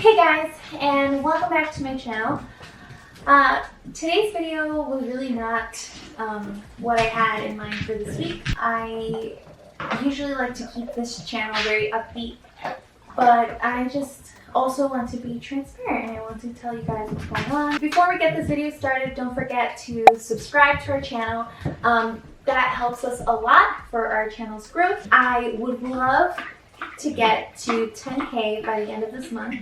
Hey guys, and welcome back to my channel. Today's video was really not what I had in mind for this week. I usually like to keep this channel very upbeat, but I just also want to be transparent and I want to tell you guys what's going on. Before we get this video started, don't forget to subscribe to our channel. That helps us a lot for our channel's growth. I would love to get to 10K by the end of this month.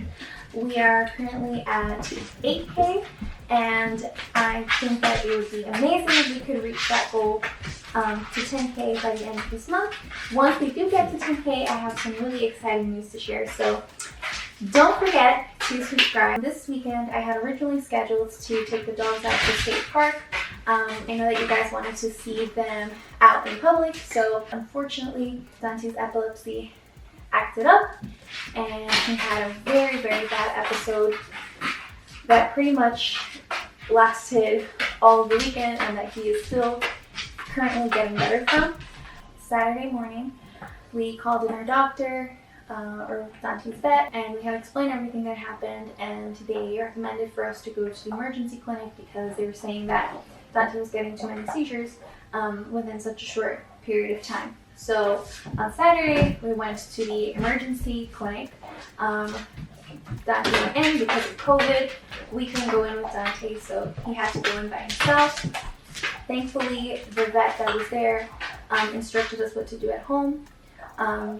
We are currently at 8K, and I think that it would be amazing if we could reach that goal to 10K by the end of this month. Once we do get to 10K, I have some really exciting news to share, so don't forget to subscribe. This weekend, I had originally scheduled to take the dogs out to State Park. I know that you guys wanted to see them out in public, so unfortunately, Dante's epilepsy acted up and he had a very, very bad episode that pretty much lasted all of the weekend and that he is still currently getting better from. Saturday morning, we called in our doctor, or Dante's vet, and we had explained everything that happened, and they recommended for us to go to the emergency clinic because they were saying that Dante was getting too many seizures within such a short period of time. So on Saturday, we went to the emergency clinic. Dante went in because of COVID. We couldn't go in with Dante, so he had to go in by himself. Thankfully, the vet that was there instructed us what to do at home.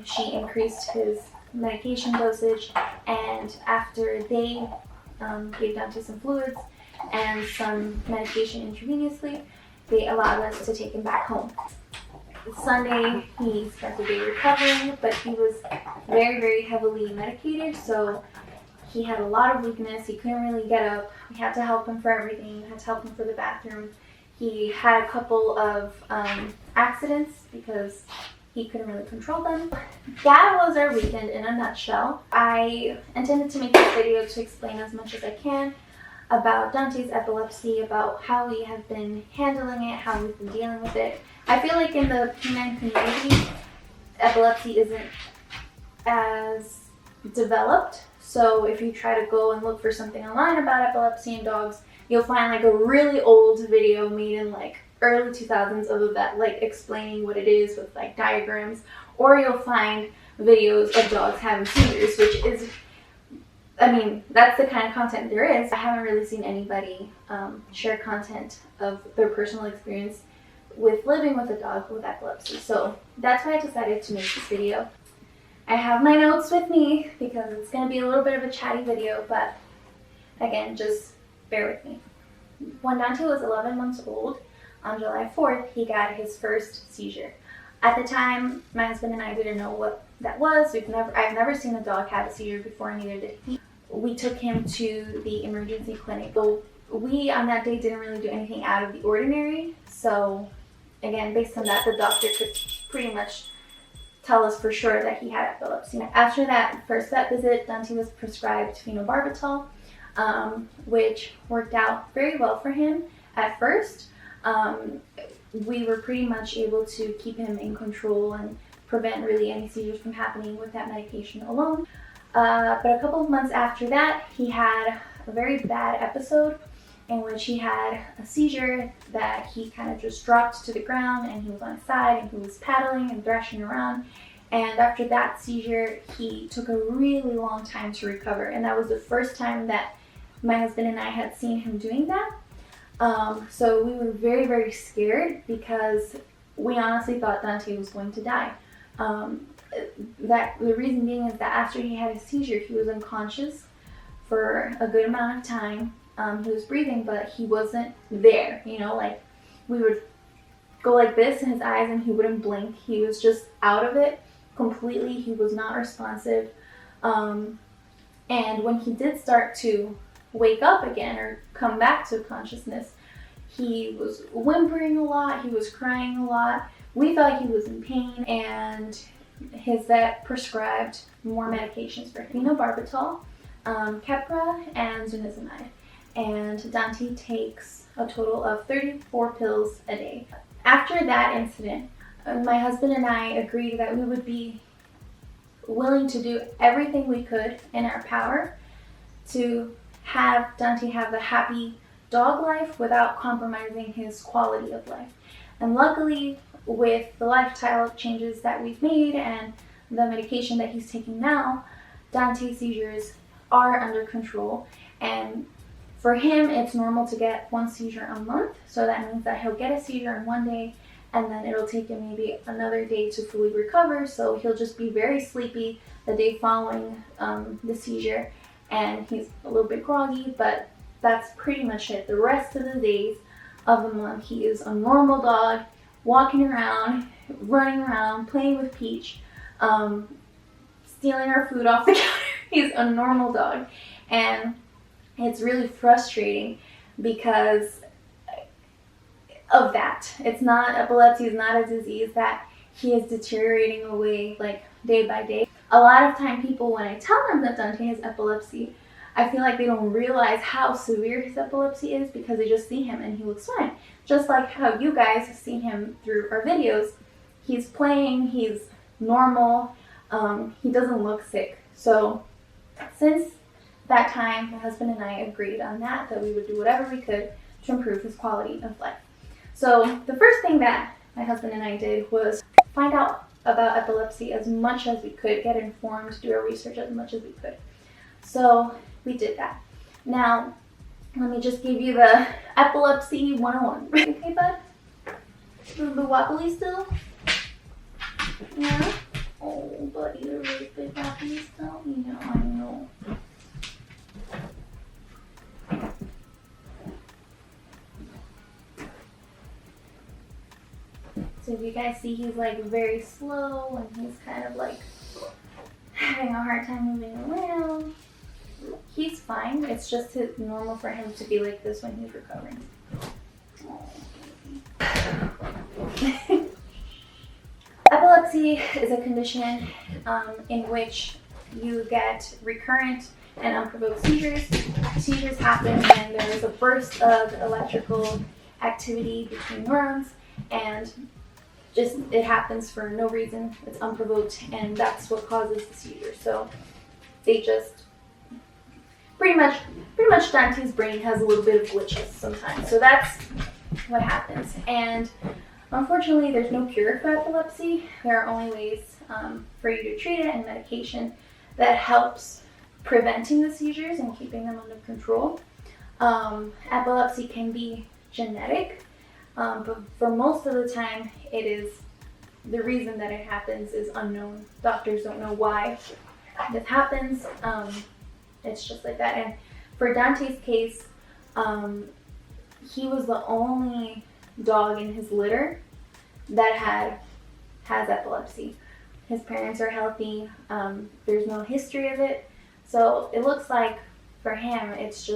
She increased his medication dosage, and after they gave Dante some fluids and some medication intravenously, they allowed us to take him back home. Sunday, he spent the day recovering, but he was very, very heavily medicated, so he had a lot of weakness. He couldn't really get up. We had to help him for everything. We had to help him for the bathroom. He had a couple of accidents because he couldn't really control them. That was our weekend in a nutshell. I intended to make this video to explain as much as I can about Dante's epilepsy, about how we have been handling it, how we've been dealing with it. I feel like in the canine community, epilepsy isn't as developed. So if you try to go and look for something online about epilepsy in dogs, you'll find like a really old video made in like early 2000s of a vet like explaining what it is with like diagrams, or you'll find videos of dogs having seizures, which is, I mean, that's the kind of content there is. I haven't really seen anybody share content of their personal experience with living with a dog with epilepsy. So that's why I decided to make this video. I have my notes with me because it's going to be a little bit of a chatty video, but again, just bear with me. When Dante was 11 months old, on July 4th, he got his first seizure. At the time, my husband and I didn't know what that was. I've never seen a dog have a seizure before, neither did he. We took him to the emergency clinic. So we, on that day, didn't really do anything out of the ordinary. So again, based on that, the doctor could pretty much tell us for sure that he had epilepsy. After that first vet visit, Dante was prescribed phenobarbital, which worked out very well for him at first. We were pretty much able to keep him in control and prevent really any seizures from happening with that medication alone. But a couple of months after that, he had a very bad episode in which he had a seizure that he kind of just dropped to the ground, and he was on his side and he was paddling and thrashing around. And after that seizure, he took a really long time to recover, and that was the first time that my husband and I had seen him doing that. So we were very, very scared because we honestly thought Dante was going to die. The reason being is that after he had a seizure, he was unconscious for a good amount of time. He was breathing, but he wasn't there, you know, like we would go like this in his eyes and he wouldn't blink. He was just out of it completely. He was not responsive. And when he did start to wake up again or come back to consciousness, he was whimpering a lot, he was crying a lot. We thought he was in pain, and his vet prescribed more medications for him. Phenobarbital, Keppra, and zunizumab. And Dante takes a total of 34 pills a day. After that incident, my husband and I agreed that we would be willing to do everything we could in our power to have Dante have a happy dog life without compromising his quality of life. And luckily, with the lifestyle changes that we've made and the medication that he's taking now, Dante's seizures are under control. And for him, it's normal to get one seizure a month. So that means that he'll get a seizure in one day, and then it'll take him maybe another day to fully recover. So he'll just be very sleepy the day following the seizure, and he's a little bit groggy, but that's pretty much it. The rest of the days of the month, he is a normal dog, walking around, running around, playing with Peach, stealing our food off the counter. He's a normal dog. And it's really frustrating because of that. Epilepsy is not a disease that he is deteriorating away like day by day. A lot of time people, when I tell them that Dante has epilepsy, I feel like they don't realize how severe his epilepsy is because they just see him and he looks fine. Just like how you guys see him through our videos. He's playing, he's normal, he doesn't look sick. So since that time, my husband and I agreed on that we would do whatever we could to improve his quality of life. So the first thing that my husband and I did was find out about epilepsy as much as we could, get informed, do our research as much as we could. So we did that. Now, let me just give you the epilepsy 101. Okay, bud? A little bit wobbly still? Yeah? Oh, buddy, you're a really bit wobbly still? Yeah, I know. So if you guys see, he's like very slow and he's kind of like having a hard time moving around. He's fine. It's just normal for him to be like this when he's recovering. Epilepsy is a condition in which you get recurrent and unprovoked seizures. Seizures happen when there is a burst of electrical activity between neurons, and just it happens for no reason. It's unprovoked, and that's what causes the seizure. So they just pretty much Dante's brain has a little bit of glitches sometimes. So that's what happens. And unfortunately, there's no cure for epilepsy. There are only ways for you to treat it, and medication that helps preventing the seizures and keeping them under control. Epilepsy can be genetic, but for most of the time, the reason that it happens is unknown. Doctors don't know why this happens. It's just like that. And for Dante's case, he was the only dog in his litter that has epilepsy. His parents are healthy. There's no history of it. So it looks like for him, he's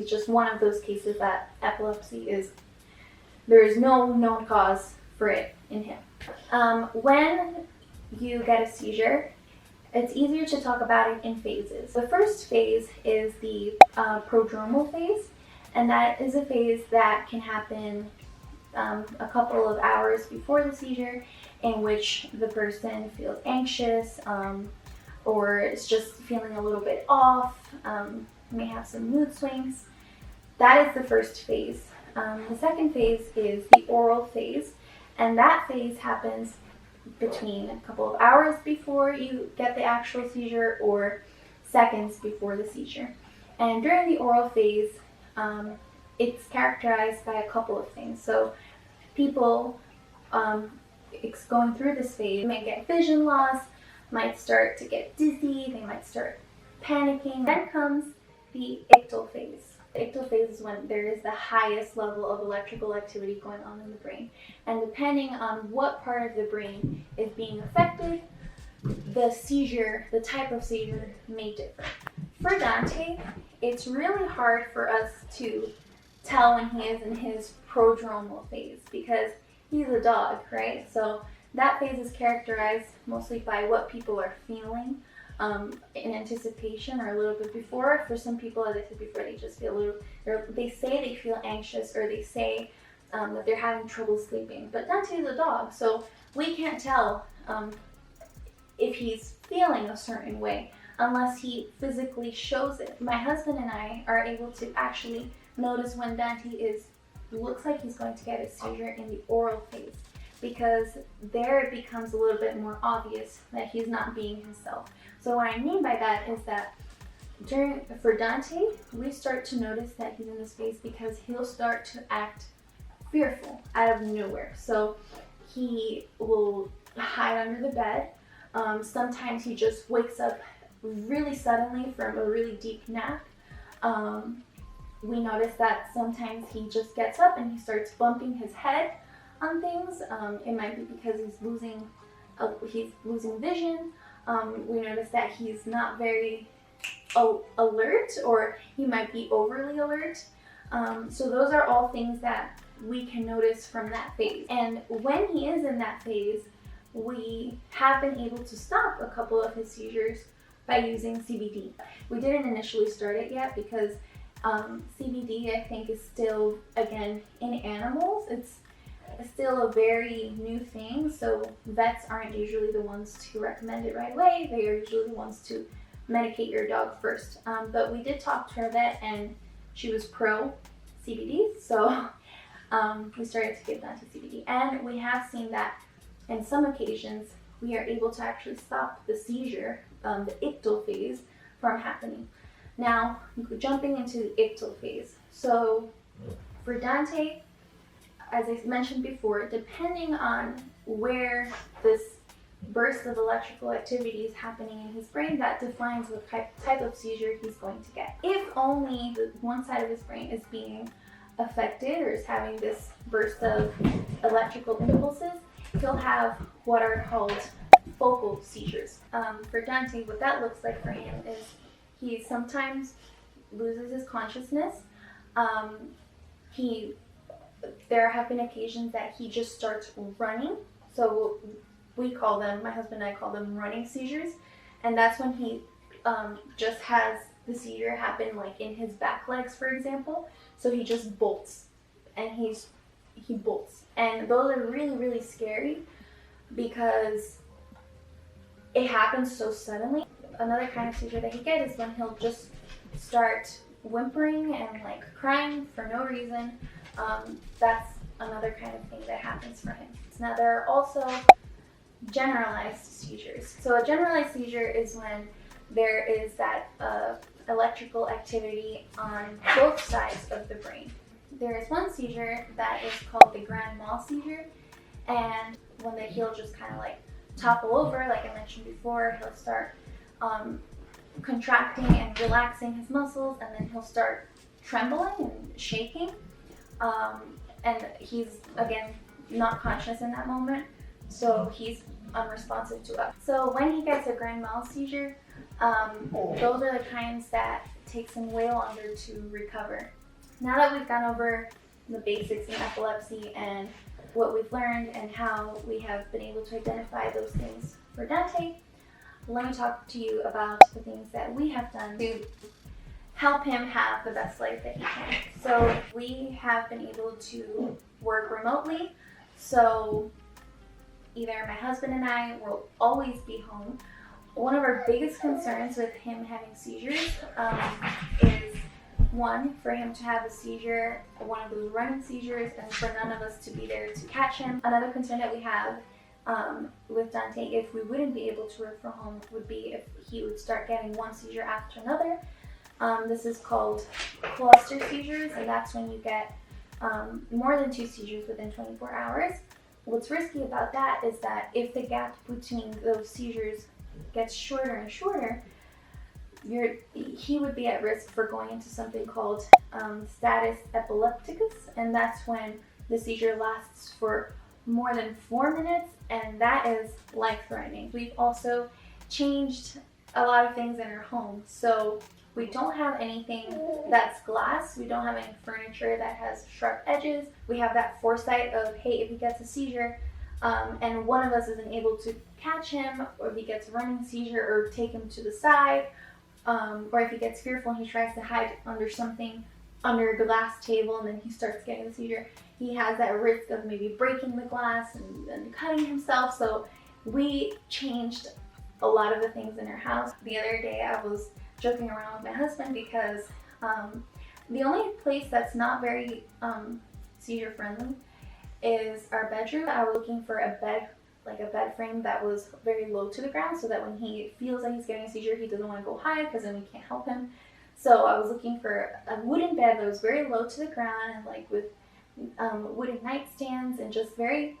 just one of those cases that there is no known cause for it in him. When you get a seizure, it's easier to talk about it in phases. The first phase is the prodromal phase, and that is a phase that can happen a couple of hours before the seizure, in which the person feels anxious or is just feeling a little bit off, may have some mood swings. That is the first phase. The second phase is the oral phase, and that phase happens between a couple of hours before you get the actual seizure or seconds before the seizure. And during the oral phase, it's characterized by a couple of things. So people going through this phase may get vision loss, might start to get dizzy, they might start panicking. Then comes the ictal phase. The ictal phase is when there is the highest level of electrical activity going on in the brain. And depending on what part of the brain is being affected, the type of seizure may differ. For Dante, it's really hard for us to tell when he is in his prodromal phase because he's a dog, right? So that phase is characterized mostly by what people are feeling in anticipation or a little bit before. For some people, as I said before, they just feel they say they feel anxious, or they say that they're having trouble sleeping. But Dante is a dog, so we can't tell if he's feeling a certain way unless he physically shows it. My husband and I are able to actually notice when Dante looks like he's going to get a seizure in the oral phase, because there it becomes a little bit more obvious that he's not being himself. So what I mean by that is that for Dante, we start to notice that he's in this phase because he'll start to act fearful out of nowhere. So he will hide under the bed. Sometimes he just wakes up really suddenly from a really deep nap. We notice that sometimes he just gets up and he starts bumping his head on things. It might be because he's losing vision. We notice that he's not very alert, or he might be overly alert. So those are all things that we can notice from that phase. And when he is in that phase, we have been able to stop a couple of his seizures by using CBD. We didn't initially start it yet because CBD, I think, is still, again, in animals. It's still a very new thing, so vets aren't usually the ones to recommend it right away. They are usually the ones to medicate your dog first. But we did talk to our vet, and she was pro CBD, so we started to give Dante CBD. And we have seen that in some occasions we are able to actually stop the seizure, the ictal phase, from happening. Now, jumping into the ictal phase. So for Dante, as I mentioned before, depending on where this burst of electrical activity is happening in his brain, that defines what type of seizure he's going to get. If only the one side of his brain is being affected or is having this burst of electrical impulses, he'll have what are called focal seizures. For Dante, what that looks like for him is he sometimes loses his consciousness. There have been occasions that he just starts running. So we call them, my husband and I call them running seizures. And that's when he just has the seizure happen, like in his back legs, for example. So he just bolts, and he bolts. And those are really, really scary because it happens so suddenly. Another kind of seizure that he gets is when he'll just start whimpering and like crying for no reason. That's another kind of thing that happens for him. Now, there are also generalized seizures. So a generalized seizure is when there is that electrical activity on both sides of the brain. There is one seizure that is called the grand Mal seizure, and when he'll just kind of like topple over, like I mentioned before, he'll start contracting and relaxing his muscles, and then he'll start trembling and shaking. And he's, again, not conscious in that moment, so he's unresponsive to us. So when he gets a grand mal seizure, those are the kinds that takes him way longer to recover. Now that we've gone over the basics in epilepsy and what we've learned and how we have been able to identify those things for Dante, let me talk to you about the things that we have done to help him have the best life that he can. So we have been able to work remotely. So either my husband and I will always be home. One of our biggest concerns with him having seizures is, one, for him to have a seizure, one of those running seizures, and for none of us to be there to catch him. Another concern that we have with Dante, if we wouldn't be able to work from home, would be if he would start getting one seizure after another. This is called cluster seizures, and that's when you get more than 2 seizures within 24 hours. What's risky about that is that if the gap between those seizures gets shorter and shorter, he would be at risk for going into something called status epilepticus, and that's when the seizure lasts for more than 4 minutes, and that is life-threatening. We've also changed a lot of things in our home. So we don't have anything that's glass. We don't have any furniture that has sharp edges. We have that foresight of, hey, if he gets a seizure and one of us isn't able to catch him, or if he gets a running seizure, or take him to the side, or if he gets fearful and he tries to hide under something, under a glass table, and then he starts getting the seizure, he has that risk of maybe breaking the glass and cutting himself. So we changed a lot of the things in our house. The other day I was joking around with my husband because the only place that's not very seizure friendly is our bedroom. I was looking for a bed, like a bed frame that was very low to the ground, so that when he feels like he's getting a seizure, he doesn't want to go high because then we can't help him. So I was looking for a wooden bed that was very low to the ground and like with wooden nightstands and just very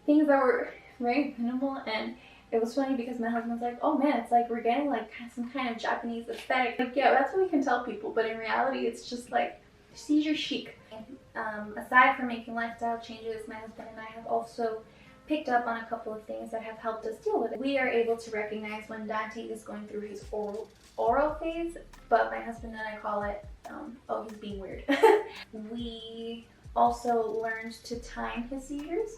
things that were very minimal. And it was funny because my husband's like, oh man, it's like we're getting like some kind of Japanese aesthetic. Like, yeah, that's what we can tell people, but in reality it's just like seizure chic. Aside from making lifestyle changes, my husband and I have also picked up on a couple of things that have helped us deal with it. We are able to recognize when Dante is going through his oral phase, but my husband and I call it, oh, he's being weird. We also learned to time his seizures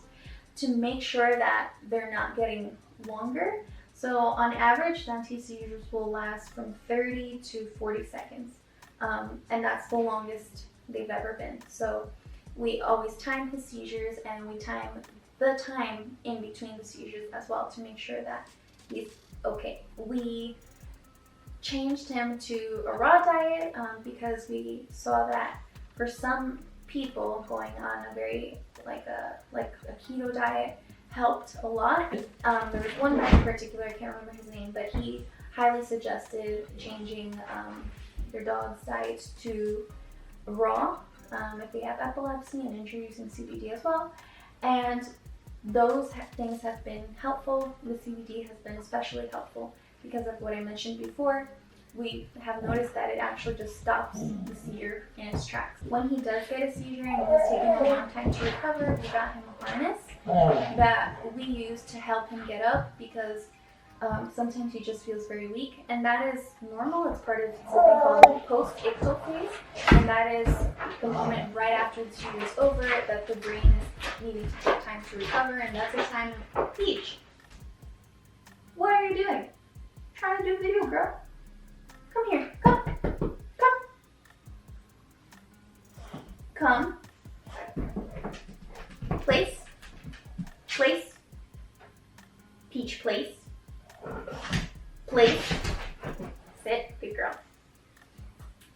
to make sure that they're not getting longer. So on average, Dante's seizures will last from 30 to 40 seconds, and that's the longest they've ever been. So we always time his seizures, and we time the time in between the seizures as well to make sure that he's okay. We changed him to a raw diet because we saw that for some people going on a very like a keto diet helped a lot. There was one guy in particular, I can't remember his name, but he highly suggested changing their dog's diet to raw if they have epilepsy, and introducing CBD as well. And those things have been helpful. The CBD has been especially helpful because of what I mentioned before. We have noticed that it actually just stops the seizure in its tracks. When he does get a seizure and it's taking him a long time to recover, we got him a harness that we use to help him get up because sometimes he just feels very weak, and that is normal. It's part of something called post-ictal phase, and that is the moment right after the seizure is over that the brain is needing to take time to recover, and that's the time. Peach, what are you doing? Trying to do a video, girl. Come here. Come. Place. Peach, place. Sit. Good girl.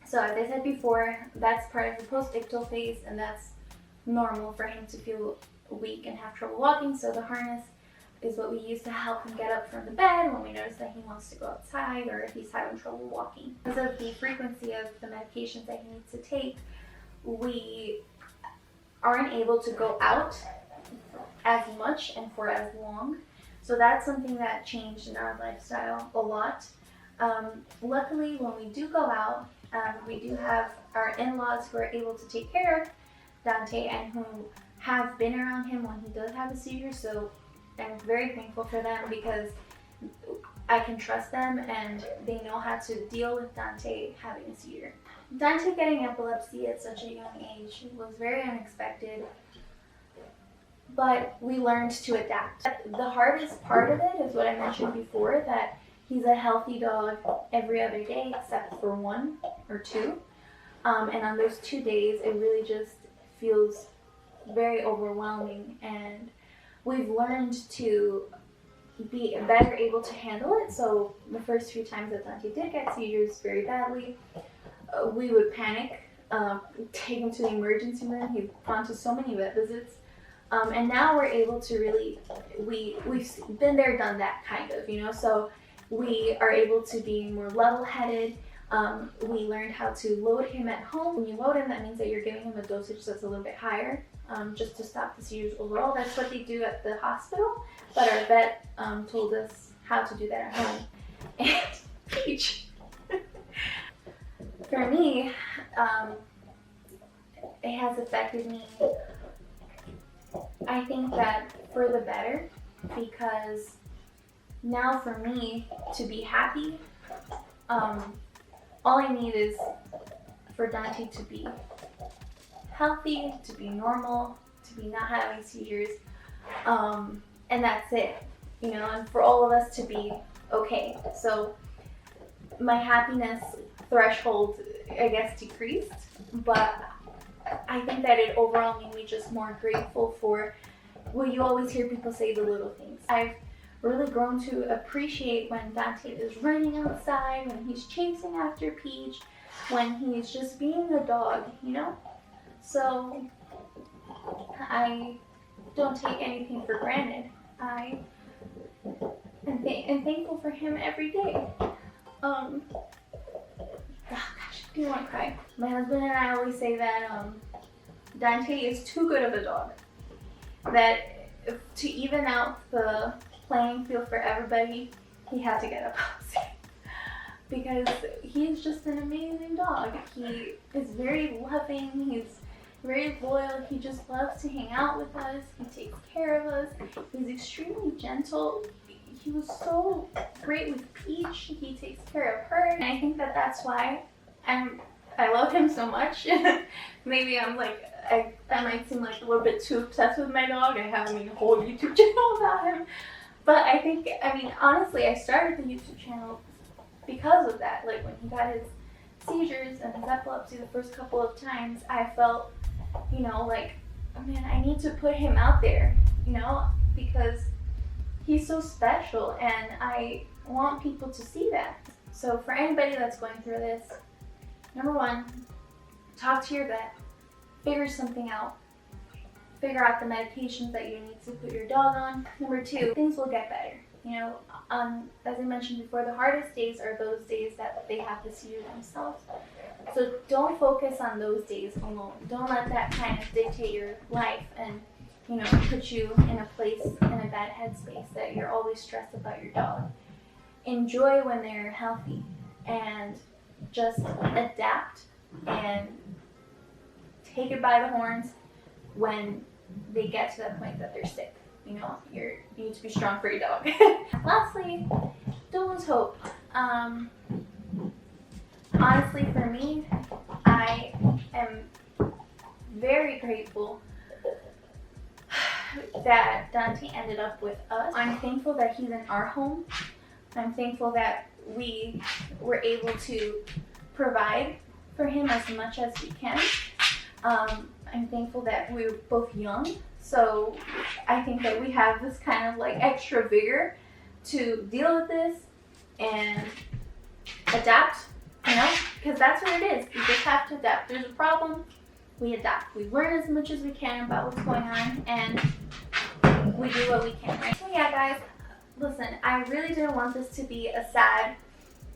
So as I said before, that's part of the post-ictal phase, and that's normal for him to feel weak and have trouble walking. So the harness is what we use to help him get up from the bed when we notice that he wants to go outside or if he's having trouble walking. Because of the frequency of the medications that he needs to take, we aren't able to go out as much and for as long. So that's something that changed in our lifestyle a lot. Luckily, when we do go out, we do have our in-laws who are able to take care of Dante and who have been around him when he does have a seizure. So I'm very thankful for them because I can trust them and they know how to deal with Dante having a seizure. Dante getting epilepsy at such a young age was very unexpected, but we learned to adapt. The hardest part of it is what I mentioned before, that he's a healthy dog every other day except for 1 or 2. And on those 2 days, it really just feels very overwhelming, and we've learned to be better able to handle it. So the first few times that Dante did get seizures very badly, we would panic, take him to the emergency room. He'd gone to so many vet visits. And now we're able to really, we've been there, done that kind of, you know, so we are able to be more level-headed. We learned how to load him at home. When you load him, that means that you're giving him a dosage that's a little bit higher, just to stop the seizures overall. That's what they do at the hospital, but our vet told us how to do that at home. And Peach, for me, it has affected me, I think that for the better, because now for me to be happy, all I need is for Dante to be healthy, to be normal, to be not having seizures, and that's it, you know, and for all of us to be okay. So my happiness threshold, I guess, decreased, but I think that it overall made me just more grateful for, well, you always hear people say the little things. I've really grown to appreciate when Dante is running outside, when he's chasing after Peach, when he's just being a dog, you know? So I don't take anything for granted. I am thankful for him every day. Oh gosh, I do want to cry. My husband and I always say that Dante is too good of a dog. That to even out the playing field for everybody, he had to get a puppy. Because he's just an amazing dog. He is very loving, he's very loyal, he just loves to hang out with us, he takes care of us, he's extremely gentle. He was so great with Peach, he takes care of her, and I think that that's why I love him so much. Maybe I'm like, that might seem like a little bit too obsessed with my dog. I have a whole YouTube channel about him. But I mean, honestly, I started the YouTube channel because of that. Like when he got his seizures and his epilepsy the first couple of times, I felt, you know, like, oh man, I need to put him out there, you know, because he's so special and I want people to see that. So for anybody that's going through this, number one, talk to your vet, figure something out. Figure out the medications that you need to put your dog on. Number two, things will get better. You know, as I mentioned before, the hardest days are those days that they have the seizure themselves. So don't focus on those days alone. Don't let that kind of dictate your life and, you know, put you in a place, in a bad headspace that you're always stressed about your dog. Enjoy when they're healthy and just adapt and take it by the horns when they get to that point that they're sick. You know, you need to be strong for your dog. Lastly, don't lose hope. Honestly, for me, I am very grateful that Dante ended up with us. I'm thankful that he's in our home. I'm thankful that we were able to provide for him as much as we can. I'm thankful that we're both young, so I think that we have this kind of like extra vigor to deal with this and adapt, you know, because that's what it is. You just have to adapt. There's a problem, we adapt. We learn as much as we can about what's going on, and we do what we can, right? So yeah, guys, listen, I really didn't want this to be a sad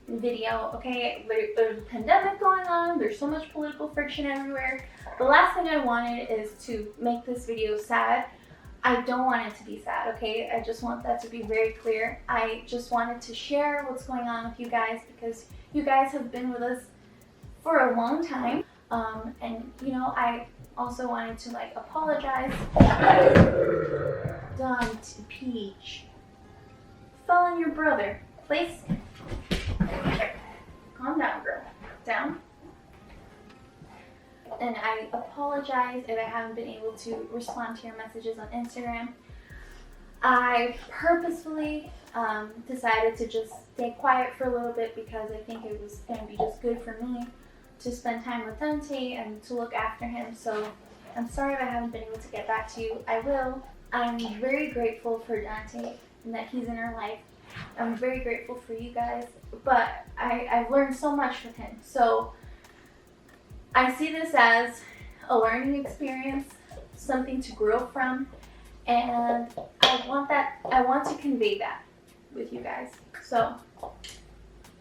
video, okay? There's a pandemic going on, there's so much political friction everywhere. The last thing I wanted is to make this video sad. I don't want it to be sad, okay? I just want that to be very clear. I just wanted to share what's going on with you guys because you guys have been with us for a long time. And you know, I also wanted to like apologize. Dante, Peach, fell on your brother. Please. Calm down, girl. Down. And I apologize if I haven't been able to respond to your messages on Instagram. I purposefully decided to just stay quiet for a little bit because I think it was going to be just good for me to spend time with Dante and to look after him. So I'm sorry if I haven't been able to get back to you. I will. I'm very grateful for Dante and that he's in our life. I'm very grateful for you guys, but I've learned so much with him. So I see this as a learning experience, something to grow from, and I want to convey that with you guys. So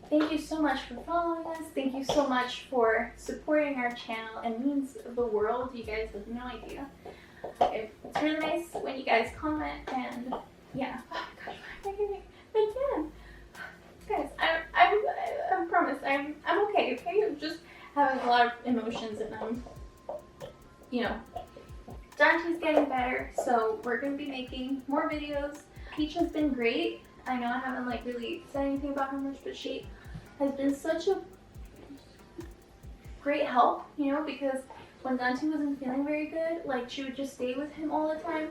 thank you so much for following us. Thank you so much for supporting our channel. It means the world. You guys have no idea. It's really nice when you guys comment, and yeah. Oh my gosh, again. Guys, I promise, I'm okay, okay? I'm just having a lot of emotions and you know, Dante's getting better, so we're gonna be making more videos. Peach has been great. I know I haven't like really said anything about her much, but she has been such a great help, you know, because when Dante wasn't feeling very good, like she would just stay with him all the time,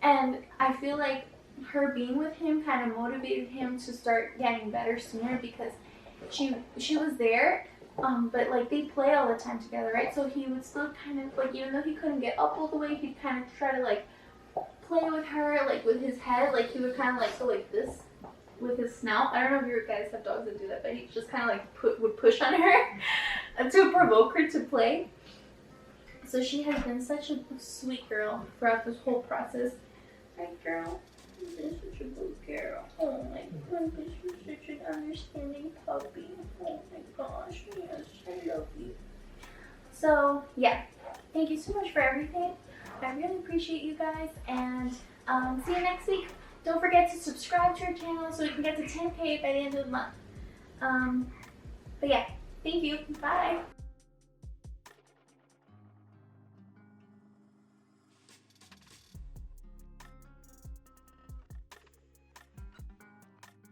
and I feel like her being with him kind of motivated him to start getting better sooner because she was there, but like they play all the time together, right? So he would still kind of like, even though he couldn't get up all the way, he'd kind of try to like play with her, like with his head, like he would kind of like go like this with his snout. I don't know if you guys have dogs that do that, but he just kind of like would push on her to provoke her to play. So she has been such a sweet girl throughout this whole process. Right, girl? You've been such a good girl. Oh my goodness, you're such an understanding puppy. Oh my gosh, yes, I love you. So yeah, thank you so much for everything. I really appreciate you guys, and see you next week. Don't forget to subscribe to our channel so we can get to 10K by the end of the month. But yeah, thank you. Bye.